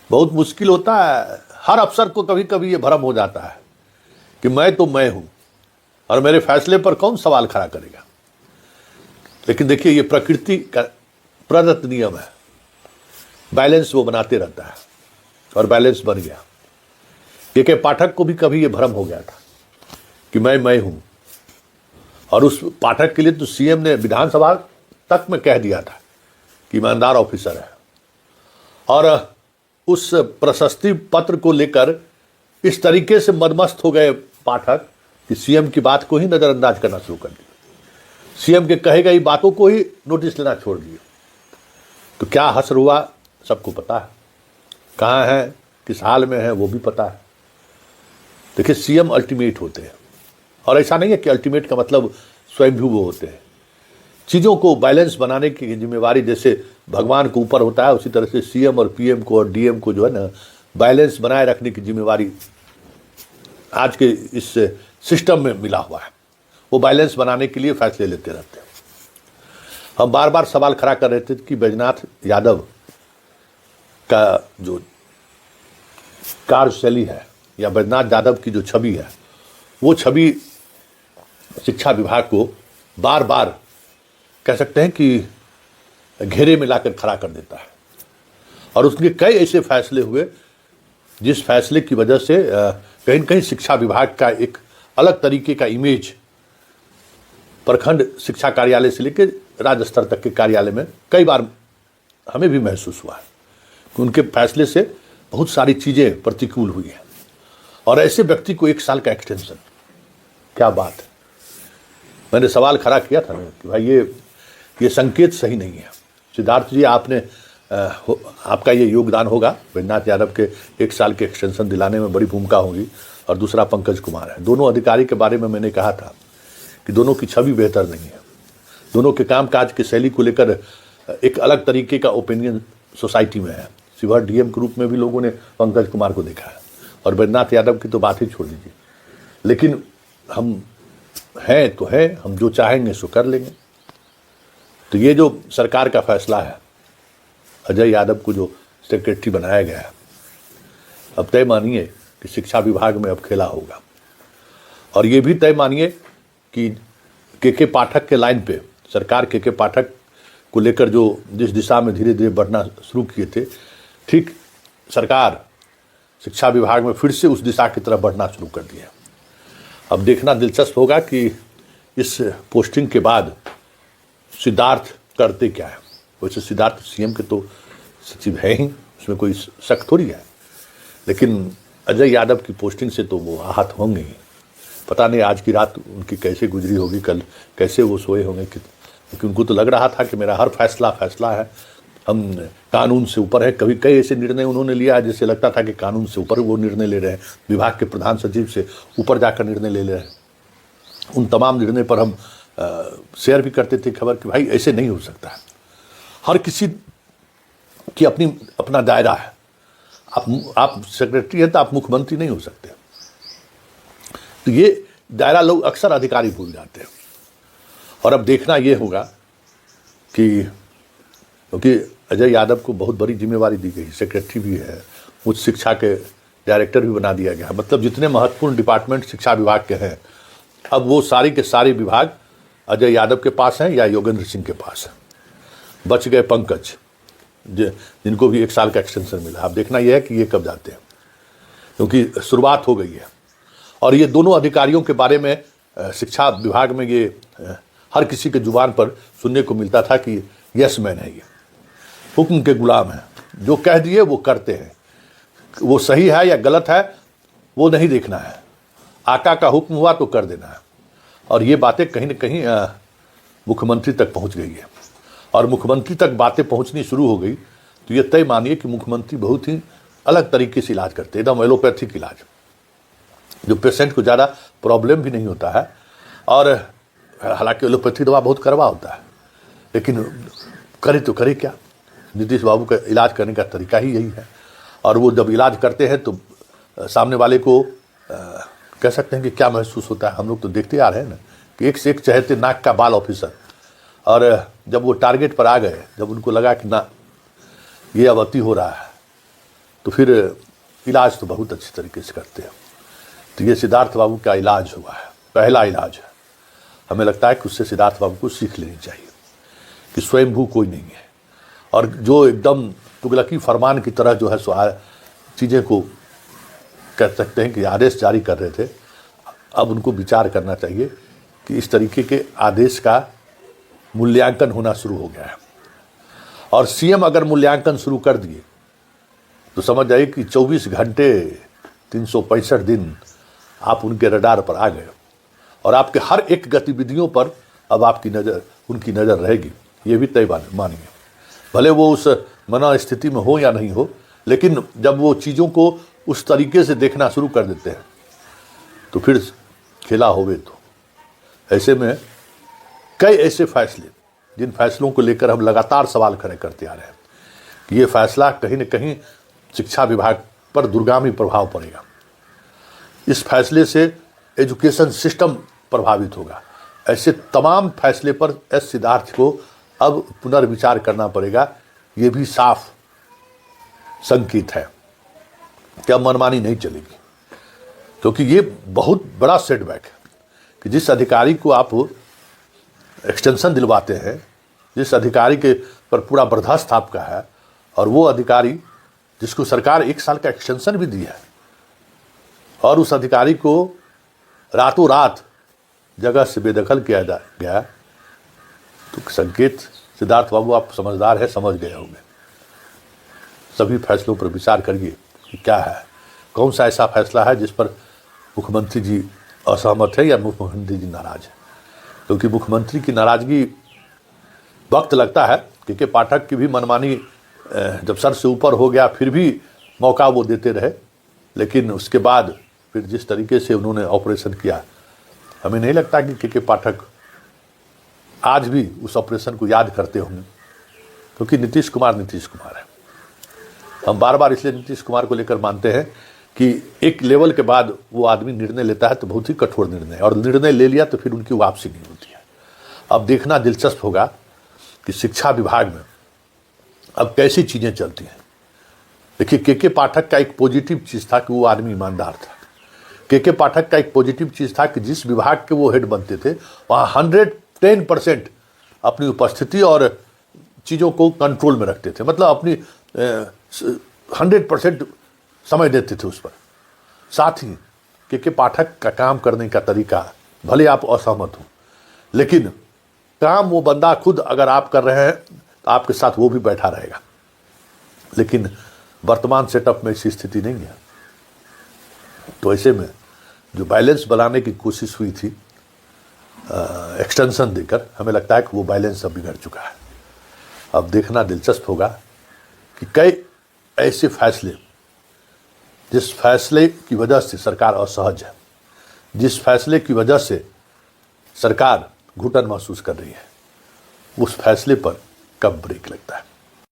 बहुत मुश्किल होता है। हर अफसर को कभी कभी ये भ्रम हो जाता है कि मैं तो मैं हूं और मेरे फैसले पर कौन सवाल खड़ा करेगा। लेकिन देखिए, ये प्रकृति का प्रदत्त नियम है, बैलेंस वो बनाते रहता है और बैलेंस बन गया। के पाठक को भी कभी ये भ्रम हो गया था कि मैं हूं, और उस पाठक के लिए तो सीएम ने विधानसभा तक में कह दिया था कि ईमानदार ऑफिसर है। और उस प्रशस्ति पत्र को लेकर इस तरीके से मदमस्त हो गए पाठक कि सीएम की बात को ही नजरअंदाज करना शुरू कर दिया, सीएम के कहे गई बातों को ही नोटिस लेना छोड़ दिए। तो क्या हश्र हुआ सबको पता है, कहाँ है, किस हाल में है वो भी पता है। देखिए, सीएम अल्टीमेट होते हैं, और ऐसा नहीं है कि अल्टीमेट का मतलब स्वयंभू वो होते हैं। चीज़ों को बैलेंस बनाने की जिम्मेवारी जैसे भगवान को ऊपर होता है, उसी तरह से सीएम और पीएम को और डीएम को जो है ना, बैलेंस बनाए रखने की जिम्मेवारी आज के इस सिस्टम में मिला हुआ है। वो बैलेंस बनाने के लिए फैसले लेते रहते हैं। हम बार बार सवाल खड़ा कर रहे थे कि बैजनाथ यादव का जो कार्यशैली है या बैजनाथ यादव की जो छवि है, वो छवि शिक्षा विभाग को बार बार कह सकते हैं कि घेरे में लाकर खड़ा कर देता है। और उसके कई ऐसे फैसले हुए जिस फैसले की वजह से कहीं न कहीं शिक्षा विभाग का एक अलग तरीके का इमेज प्रखंड शिक्षा कार्यालय से लेकर राज्य स्तर तक के कार्यालय में कई बार हमें भी महसूस हुआ है कि उनके फैसले से बहुत सारी चीज़ें प्रतिकूल हुई हैं। और ऐसे व्यक्ति को 1 साल का एक्सटेंशन, क्या बात है। मैंने सवाल खड़ा किया था ना कि भाई ये संकेत सही नहीं है। सिद्धार्थ जी, आपने आपका ये योगदान होगा, बैजनाथ यादव के 1 साल के एक्सटेंशन दिलाने में बड़ी भूमिका होगी। और दूसरा पंकज कुमार है। दोनों अधिकारी के बारे में मैंने कहा था कि दोनों की छवि बेहतर नहीं है, दोनों के कामकाज की शैली को लेकर एक अलग तरीके का ओपिनियन सोसाइटी में है। शिवहर डीएम के रूप में भी लोगों ने पंकज कुमार को देखा है, और बैजनाथ यादव की तो बात ही छोड़ दीजिए। लेकिन हम हैं तो हैं, हम जो चाहेंगे सो कर लेंगे। तो ये जो सरकार का फैसला है, अजय यादव को जो सेक्रेटरी बनाया गया है, अब तय मानिए कि शिक्षा विभाग में अब खेला होगा। और ये भी तय मानिए कि के पाठक के लाइन पे सरकार के पाठक को लेकर जो जिस दिशा में धीरे धीरे बढ़ना शुरू किए थे, ठीक सरकार शिक्षा विभाग में फिर से उस दिशा की तरफ बढ़ना शुरू कर दिया। अब देखना दिलचस्प होगा कि इस पोस्टिंग के बाद सिद्धार्थ करते क्या है। वैसे सिद्धार्थ सीएम के तो सचिव है ही, उसमें कोई शक थोड़ी है, लेकिन अजय यादव की पोस्टिंग से तो वो आहत होंगे ही। पता नहीं आज की रात उनकी कैसे गुजरी होगी, कल कैसे वो सोए होंगे, क्योंकि उनको तो लग रहा था कि मेरा हर फैसला है, हम कानून से ऊपर है। कभी कई ऐसे निर्णय उन्होंने लिया जिससे लगता था कि कानून से ऊपर वो निर्णय ले रहे हैं, विभाग के प्रधान सचिव से ऊपर जाकर निर्णय ले रहे हैं। उन तमाम निर्णय पर हम शेयर भी करते थे खबर कि भाई ऐसे नहीं हो सकता है। हर किसी की अपना दायरा है। आप सेक्रेटरी हैं तो आप मुख्यमंत्री नहीं हो सकते। तो ये दायरा लोग अक्सर अधिकारी भूल जाते हैं। और अब देखना ये होगा कि क्योंकि अजय यादव को बहुत बड़ी जिम्मेवारी दी गई, सेक्रेटरी भी है, उच्च शिक्षा के डायरेक्टर भी बना दिया गया। मतलब जितने महत्वपूर्ण डिपार्टमेंट शिक्षा विभाग के हैं, अब वो सारी के सारे विभाग अजय यादव के पास हैं या योगेंद्र सिंह के पास हैं। बच गए पंकज, जिनको भी 1 साल का एक्सटेंशन मिला। अब देखना यह है कि ये कब जाते हैं, क्योंकि शुरुआत हो गई है। और ये दोनों अधिकारियों के बारे में शिक्षा विभाग में ये हर किसी के जुबान पर सुनने को मिलता था कि यस मैन है, ये हुक्म के गुलाम हैं, जो कह दिए वो करते हैं। वो सही है या गलत है वो नहीं देखना है, आका का हुक्म हुआ तो कर देना है। और ये बातें कहीं न कहीं मुख्यमंत्री तक पहुंच गई है। और मुख्यमंत्री तक बातें पहुंचनी शुरू हो गई तो ये तय मानिए कि मुख्यमंत्री बहुत ही अलग तरीके से इलाज करते हैं, एकदम एलोपैथिक इलाज, जो पेशेंट को ज़्यादा प्रॉब्लम भी नहीं होता है। और हालांकि एलोपैथी दवा बहुत कड़वा होता है, लेकिन करे तो करे क्या। नीतीश बाबू का इलाज करने का तरीका ही यही है। और वो जब इलाज करते हैं तो सामने वाले को कह सकते हैं कि क्या महसूस होता है। हम लोग तो देखते आ रहे हैं ना कि एक से एक चहेते नाक का बाल ऑफिसर। और जब वो टारगेट पर आ गए, जब उनको लगा कि ना ये अब अति हो रहा है, तो फिर इलाज तो बहुत अच्छी तरीके से करते हैं। तो ये सिद्धार्थ बाबू का इलाज हुआ है, पहला इलाज है। हमें लगता है कि उससे सिद्धार्थ बाबू को सीख लेनी चाहिए कि स्वयंभू कोई नहीं है, और जो एकदम तुगलकी फरमान की तरह जो है सो चीज़ें को कह सकते हैं कि आदेश जारी कर रहे थे, अब उनको विचार करना चाहिए कि इस तरीके के आदेश का मूल्यांकन होना शुरू हो गया है। और सीएम अगर मूल्यांकन शुरू कर दिए तो समझ जाइए कि 24 घंटे 365 दिन आप उनके रडार पर आ गए, और आपके हर एक गतिविधियों पर अब आपकी नज़र, उनकी नज़र रहेगी। ये भी तय मानिए, भले वो उस मनोस्थिति में हो या नहीं हो, लेकिन जब वो चीज़ों को उस तरीके से देखना शुरू कर देते हैं तो फिर खेला होवे। तो ऐसे में कई ऐसे फैसले, जिन फैसलों को लेकर हम लगातार सवाल खड़े करते आ रहे हैं कि ये फैसला कहीं न कहीं शिक्षा विभाग पर दूरगामी प्रभाव पड़ेगा, इस फैसले से एजुकेशन सिस्टम प्रभावित होगा, ऐसे तमाम फैसले पर एस सिद्धार्थ को अब पुनर्विचार करना पड़ेगा। ये भी साफ संकेत है कि अब मनमानी नहीं चलेगी, क्योंकि ये बहुत बड़ा सेटबैक है कि जिस अधिकारी को आप एक्सटेंशन दिलवाते हैं, जिस अधिकारी के पर पूरा बर्दाश्त आपका है, और वो अधिकारी जिसको सरकार 1 साल का एक्सटेंशन भी दी है, और उस अधिकारी को रातों रात जगह से बेदखल किया गया, तो संकेत सिद्धार्थ बाबू आप समझदार है, समझ गए होंगे। सभी फैसलों पर विचार करिए कि क्या है, कौन सा ऐसा फैसला है जिस पर मुख्यमंत्री जी असहमत है या मुख्यमंत्री जी नाराज है। क्योंकि मुख्यमंत्री की नाराजगी वक्त लगता है, के पाठक की भी मनमानी जब सर से ऊपर हो गया फिर भी मौका वो देते रहे, लेकिन उसके बाद फिर जिस तरीके से उन्होंने ऑपरेशन किया, हमें नहीं लगता कि के पाठक आज भी उस ऑपरेशन को याद करते होंगे, क्योंकि नीतीश कुमार है। हम बार बार इसलिए नीतीश कुमार को लेकर मानते हैं कि एक लेवल के बाद वो आदमी निर्णय लेता है तो बहुत ही कठोर निर्णय, और निर्णय ले लिया तो फिर उनकी वापसी नहीं होती है। अब देखना दिलचस्प होगा कि शिक्षा विभाग में अब कैसी चीज़ें चलती हैं। देखिए, के पाठक का एक पॉजिटिव चीज़ था कि वो आदमी ईमानदार था। के पाठक का एक पॉजिटिव चीज़ था कि जिस विभाग के वो हेड बनते थे वहाँ 110% अपनी उपस्थिति और चीज़ों को कंट्रोल में रखते थे, मतलब अपनी 100% समय देते थे उस पर। साथ ही के पाठक का काम करने का तरीका, भले आप असहमत हो, लेकिन काम वो बंदा खुद अगर आप कर रहे हैं तो आपके साथ वो भी बैठा रहेगा। लेकिन वर्तमान सेटअप में ऐसी स्थिति नहीं है। तो ऐसे में जो बैलेंस बनाने की कोशिश हुई थी एक्सटेंशन देकर, हमें लगता है कि वो बैलेंस अब बिगड़ चुका है। अब देखना दिलचस्प होगा कि कई ऐसे फैसले, जिस फैसले की वजह से सरकार असहज है, जिस फैसले की वजह से सरकार घुटन महसूस कर रही है, उस फैसले पर कब ब्रेक लगता है।